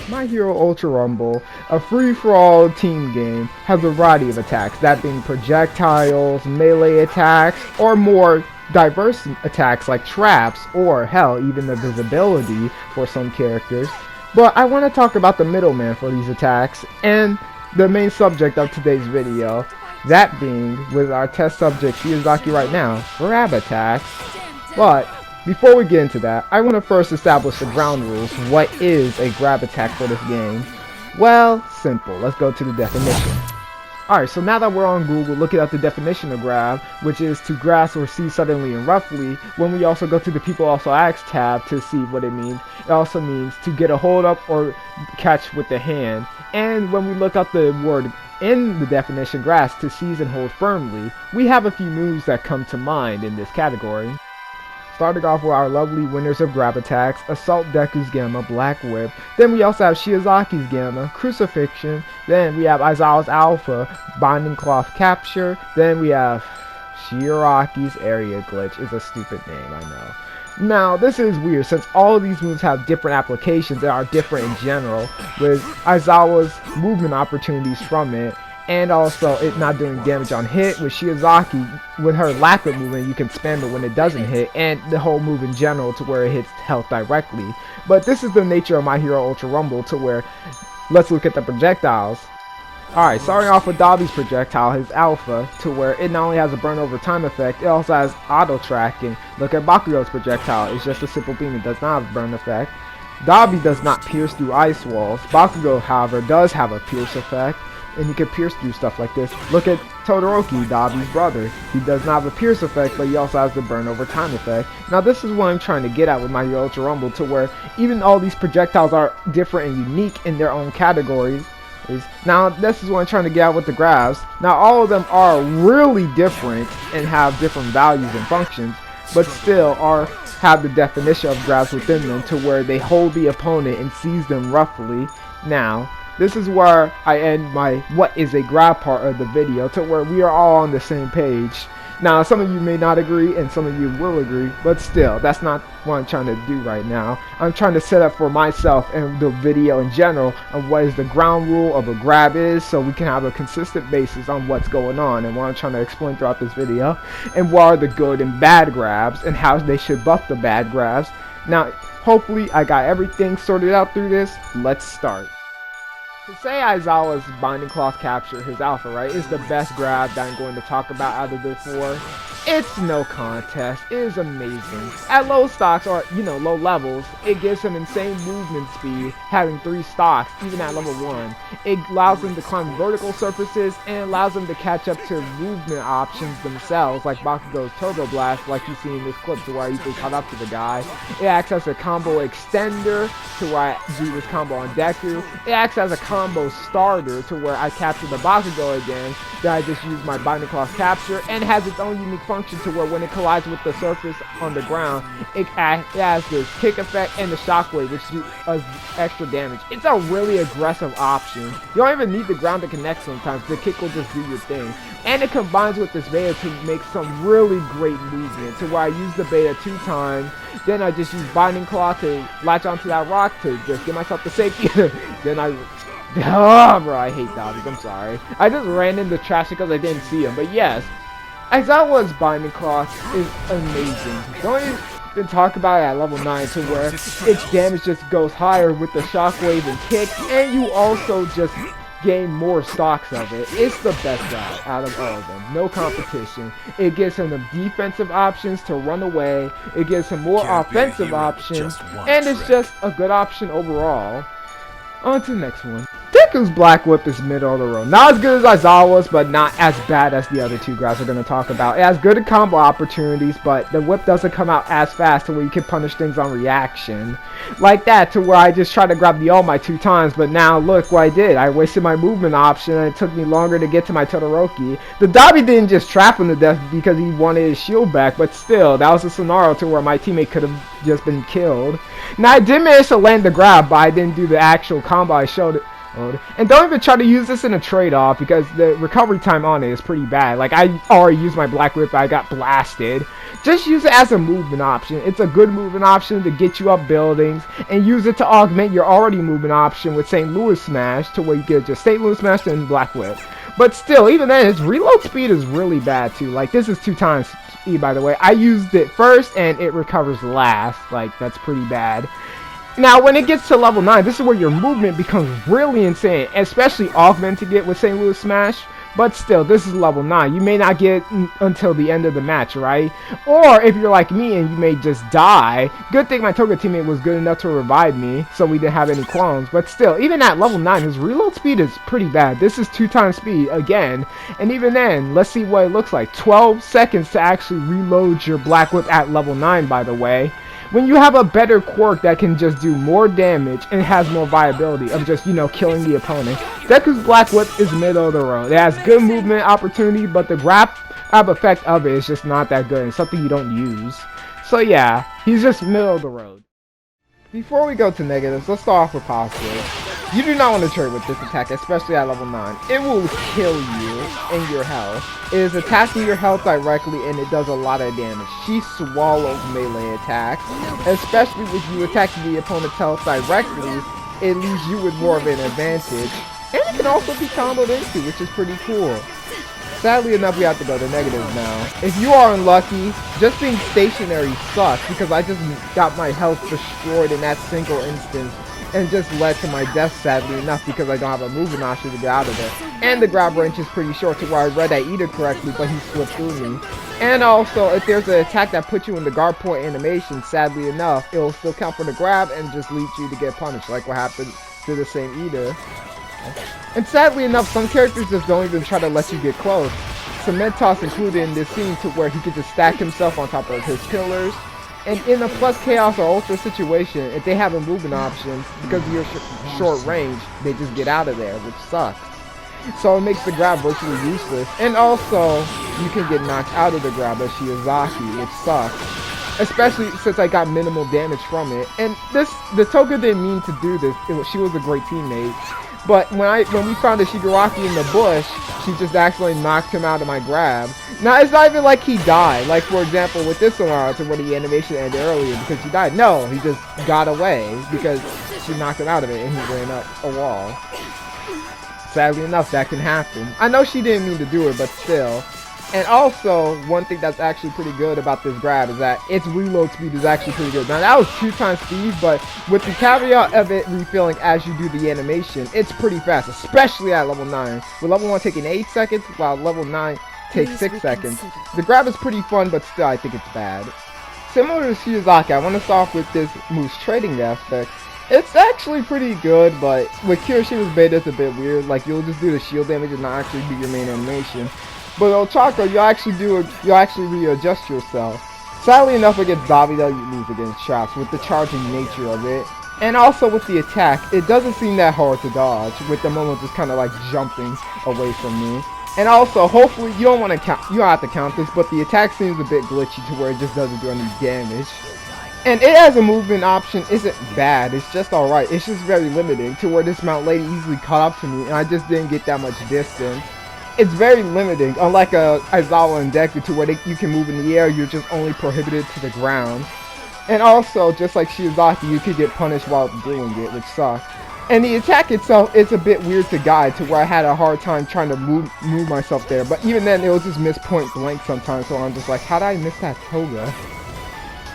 My Hero Ultra Rumble, a free-for-all team game, has a variety of attacks, that being projectiles, melee attacks, or more diverse attacks like traps, or hell, even the visibility for some characters. But I want to talk about the middleman for these attacks, and the main subject of today's video, that being, with our test subject Shiozaki right now, grab attacks. But before we get into that, I want to first establish the ground rules. What is a grab attack for this game? Well, simple. Let's go to the definition. Alright, so now that we're on Google looking at the definition of grab, which is to grasp or seize suddenly and roughly, when we also go to the People Also Ask tab to see what it means, it also means to get a hold up or catch with the hand. And when we look up the word in the definition, grasp, to seize and hold firmly, we have a few moves that come to mind in this category. Starting off with our lovely winners of grab attacks, Assault Deku's Gamma, Black Whip. Then we also have Shiozaki's Gamma, Crucifixion. Then we have Aizawa's Alpha, Binding Cloth Capture. Then we have Shiiraki's Area Glitch. It's a stupid name, I know. Now, this is weird since all of these moves have different applications and are different in general, with Aizawa's movement opportunities from it, and also it not doing damage on hit. With Shiozaki, with her lack of movement, you can spam it when it doesn't hit, and the whole move in general to where it hits health directly. But this is the nature of My Hero Ultra Rumble, to where, let's look at the projectiles. Alright, starting off with Dabi's projectile, his Alpha, to where it not only has a burn over time effect, it also has auto tracking. Look at Bakugo's projectile, it's just a simple beam, it does not have a burn effect. Dabi does not pierce through ice walls. Bakugo, however, does have a pierce effect, and he can pierce through stuff like this. Look at Todoroki, Dabi's brother. He does not have a pierce effect, but he also has the burn over time effect. Now this is what I'm trying to get at with My Hero Ultra Rumble, to where even all these projectiles are different and unique in their own categories. Now this is what I'm trying to get at with the grabs. Now all of them are really different and have different values and functions, but still have the definition of grabs within them, to where they hold the opponent and seize them roughly. Now this is where I end my what is a grab part of the video, to where we are all on the same page. Now some of you may not agree and some of you will agree, but still, that's not what I'm trying to do right now. I'm trying to set up for myself and the video in general of what is the ground rule of a grab is, so we can have a consistent basis on what's going on and what I'm trying to explain throughout this video, and what are the good and bad grabs and how they should buff the bad grabs. Now hopefully I got everything sorted out through this. Let's start. To say Aizawa's Binding Cloth Capture, his Alpha, right, is the best grab that I'm going to talk about out of the four, it's no contest. It is amazing. At low stocks, or low levels, it gives him insane movement speed, having 3 stocks, even at level 1. It allows him to climb vertical surfaces, and allows him to catch up to movement options themselves, like Bakugo's Turbo Blast, like you see in this clip, to where I usually caught up to the guy. It acts as a combo extender, to where I do this combo on Deku. It acts as a combo starter, to where I capture the Bakugo again, then I just use my Binding Cloth Capture, and it has its own unique function, to where when it collides with the surface on the ground, it has this kick effect and the shockwave, which does extra damage. It's a really aggressive option. You don't even need the ground to connect sometimes. The kick will just do your thing. And it combines with this beta to make some really great movement, to where I use the beta 2 times, then I just use Binding Cloth to latch onto that rock to just give myself the safety. Then oh bro, I hate Dabi, I'm sorry. I just ran into trash because I didn't see him, but yes, Aizawa's Binding Cloth is amazing. Don't even talk about it at level 9, to where its damage just goes higher with the shockwave and kick, and you also just gain more stocks of it. It's the best guy out of all of them. No competition. It gives him the defensive options to run away. It gives him more offensive options, and it's just a good option overall. On to the next one. Deku's Black Whip is middle of the road. Not as good as Aizawa's, but not as bad as the other 2 grabs we're going to talk about. It has good combo opportunities, but the whip doesn't come out as fast to where you can punish things on reaction. Like that, to where I just tried to grab the All Might 2 times, but now look what I did. I wasted my movement option, and it took me longer to get to my Todoroki. The Dabi didn't just trap him to death because he wanted his shield back, but still, that was a scenario to where my teammate could have just been killed. Now, I did manage to land the grab, but I didn't do the actual combo I showed And don't even try to use this in a trade-off because the recovery time on it is pretty bad. Like, I already used my Black Whip, I got blasted. Just use it as a movement option. It's a good movement option to get you up buildings, and use it to augment your already movement option with St. Louis Smash, to where you get just St. Louis Smash and Black Whip. But still, even then, his reload speed is really bad too. Like, this is 2 times speed, by the way. I used it first, and it recovers last. Like, that's pretty bad. Now, when it gets to level 9, this is where your movement becomes really insane, especially augmenting it with St. Louis Smash. But still, this is level 9. You may not get until the end of the match, right? Or if you're like me and you may just die. Good thing my Toga teammate was good enough to revive me, so we didn't have any clones. But still, even at level 9, his reload speed is pretty bad. This is 2 times speed again. And even then, let's see what it looks like. 12 seconds to actually reload your Black Whip at level 9, by the way. When you have a better quirk that can just do more damage and has more viability of just, you know, killing the opponent, Deku's Black Whip is middle of the road. It has good movement opportunity, but the grab effect of it is just not that good. It's something you don't use. So yeah, he's just middle of the road. Before we go to negatives, let's start off with positives. You do not want to trade with this attack, especially at level 9. It will kill you in your health. It is attacking your health directly, and it does a lot of damage. She swallows melee attacks, especially with you attacking the opponent's health directly. It leaves you with more of an advantage, and it can also be comboed into, which is pretty cool. Sadly enough, we have to go to negatives now. If you are unlucky, just being stationary sucks, because I just got my health destroyed in that single instance, and just led to my death, sadly enough, because I don't have a movement option to get out of it. And the grab range is pretty short, to where I read that either correctly, but he slipped through me. And also, if there's an attack that puts you in the guard point animation, sadly enough, it will still count for the grab and just lead you to get punished, like what happened to the same Eater. And sadly enough, some characters just don't even try to let you get close. Cementoss included in this scene, to where he could just stack himself on top of his pillars. And in a plus chaos or ultra situation, if they have a movement option, because of your short range, they just get out of there, which sucks. So it makes the grab virtually useless. And also, you can get knocked out of the grab as Shiozaki, which sucks. Especially since I got minimal damage from it. And the Toga didn't mean to do this. She was a great teammate. But when we found the Shigaraki in the bush, she just actually knocked him out of my grab. Now, it's not even like he died. Like, for example, with this one, where the animation ended earlier because he died. No, he just got away because she knocked him out of it and he ran up a wall. Sadly enough, that can happen. I know she didn't mean to do it, but still. And also, one thing that's actually pretty good about this grab is that its reload speed is actually pretty good. Now, that was 2 times speed, but with the caveat of it refilling as you do the animation, it's pretty fast, especially at level 9. With level 1 taking 8 seconds, while level 9 takes 6 seconds. The grab is pretty fun, but still, I think it's bad. Similar to Shiozaki, I want to start off with this move's trading aspect. It's actually pretty good, but with Kirishima Beta, it's a bit weird. Like, you'll just do the shield damage and not actually do your main animation. But Ochako, you'll actually readjust yourself. Sadly enough, against Davida, you lose against shots with the charging nature of it. And also with the attack, it doesn't seem that hard to dodge, with the Momo just kind of like jumping away from me. And also, hopefully, you don't have to count this, but the attack seems a bit glitchy to where it just doesn't do any damage. And it as a movement option isn't bad, it's just alright. It's just very limiting to where this Mount Lady easily caught up to me and I just didn't get that much distance. It's very limiting, unlike Aizawa and Deku, to where you can move in the air, you're just only prohibited to the ground. And also, just like Shiozaki, you could get punished while doing it, which sucks. And the attack itself is a bit weird to guide, to where I had a hard time trying to move myself there. But even then, it was just miss point blank sometimes, so I'm just like, how did I miss that Toga?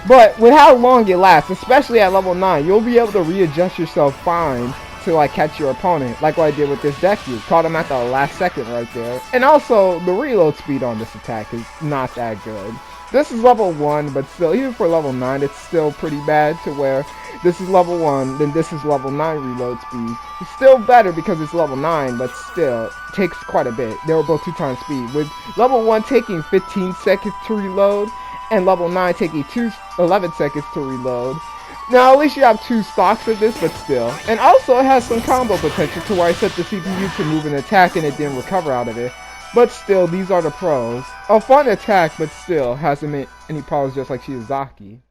But with how long it lasts, especially at level 9, you'll be able to readjust yourself fine to like catch your opponent, like what I did with this Deku. Caught him at the last second right there. And also, the reload speed on this attack is not that good. This is level 1, but still, even for level 9, it's still pretty bad, to where this is level 1, then this is level 9 reload speed. It's still better because it's level 9, but still, it takes quite a bit. They were both 2 times speed, with level 1 taking 15 seconds to reload, and level 9 taking 11 seconds to reload. Now, at least you have 2 stocks of this, but still. And also, it has some combo potential, to where I set the CPU to move an attack and it didn't recover out of it. But still, these are the pros. A fun attack, but still, hasn't made any problems just like Shiozaki.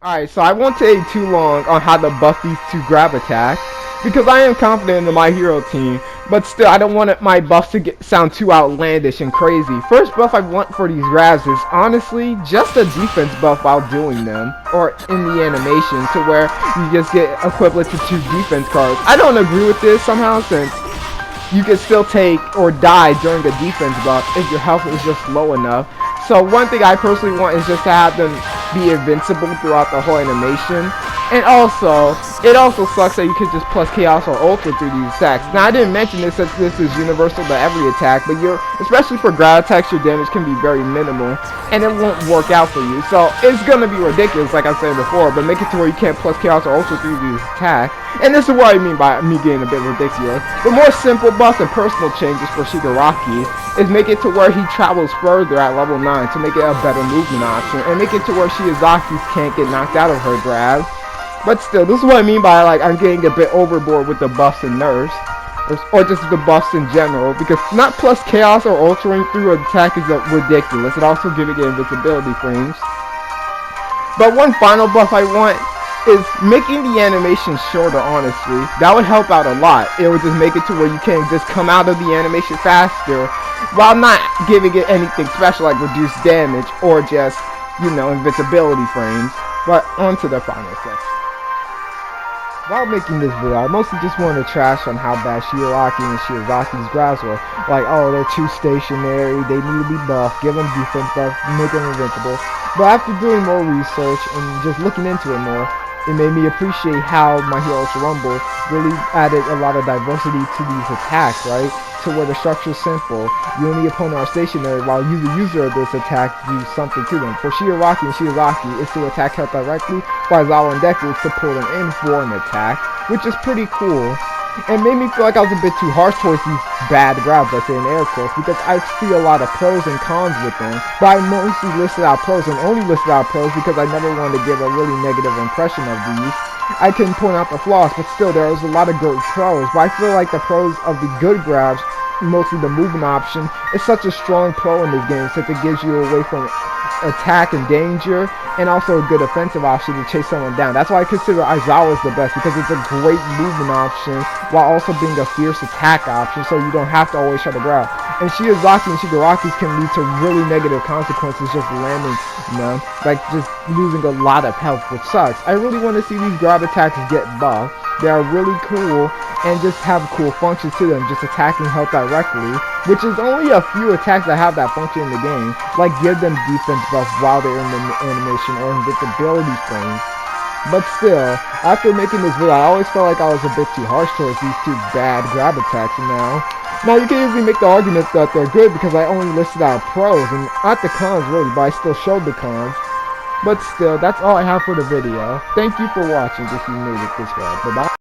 Alright, so I won't take too long on how to buff these 2 grab attacks. because I am confident in my hero team, but still I don't want my buffs to sound too outlandish and crazy. First buff I want for these grabs is honestly just a defense buff while doing them, or in the animation, to where you just get equivalent to 2 defense cards. I don't agree with this somehow, since you can still take or die during a defense buff if your health is just low enough. So one thing I personally want is just to have them be invincible throughout the whole animation. And also, it also sucks that you could just plus Chaos or Ultra through these attacks. Now I didn't mention this since this is universal to every attack, but especially for grab attacks, your damage can be very minimal, and it won't work out for you. So it's gonna be ridiculous, like I said before, but make it to where you can't plus Chaos or Ultra through these attacks. And this is what I mean by me getting a bit ridiculous. The more simple buffs and personal changes for Shigaraki is make it to where he travels further at level 9 to make it a better movement option, and make it to where Shiozaki can't get knocked out of her grabs. But still, this is what I mean by, like, I'm getting a bit overboard with the buffs and nerfs, or just the buffs in general, because not plus Chaos or Ultraing through an attack is ridiculous. It also giving it invincibility frames. But one final buff I want is making the animation shorter, honestly. That would help out a lot. It would just make it to where you can just come out of the animation faster, while not giving it anything special like reduced damage, or just, you know, invincibility frames. But on to the final section. While making this video, I mostly just wanted to trash on how bad Shigaraki and Shiozaki's grabs were. Like, oh, they're too stationary, they need to be buffed, give them defense buff, make them invincible. But after doing more research and just looking into it more, it made me appreciate how My Hero Ultra Rumble really added a lot of diversity to these attacks, right? To where the structure is simple. You and the opponent are stationary while you, the user of this attack, do something to them. For Shigaraki and Shiozaki, it's to attack health directly, while Aizawa and Deku is to pull them in for an attack, which is pretty cool. And made me feel like I was a bit too harsh towards these bad grabs, I say in air quotes, because I see a lot of pros and cons with them. But I mostly listed out pros and only listed out pros because I never wanted to give a really negative impression of these. I can point out the flaws, but still there was a lot of good pros. But I feel like the pros of the good grabs, mostly the movement option, is such a strong pro in this game since it gives you away from attack and danger, and also a good offensive option to chase someone down. That's why I consider Aizawa the best, because it's a great movement option while also being a fierce attack option, so you don't have to always try to grab. And Shiozaki and Shigaraki can lead to really negative consequences just landing, you know, like just losing a lot of health, which sucks. I really want to see these grab attacks get buffed. They are really cool and just have cool functions to them, just attacking health directly, which is only a few attacks that have that function in the game, like give them defense buff while they're in the animation or invincibility frames. But still, after making this video, I always felt like I was a bit too harsh towards these 2 bad grab attacks. Now you can easily make the argument that they're good because I only listed out pros and not the cons really, but I still showed the cons. But still, that's all I have for the video. Thank you for watching if you made it this far. Bye-bye.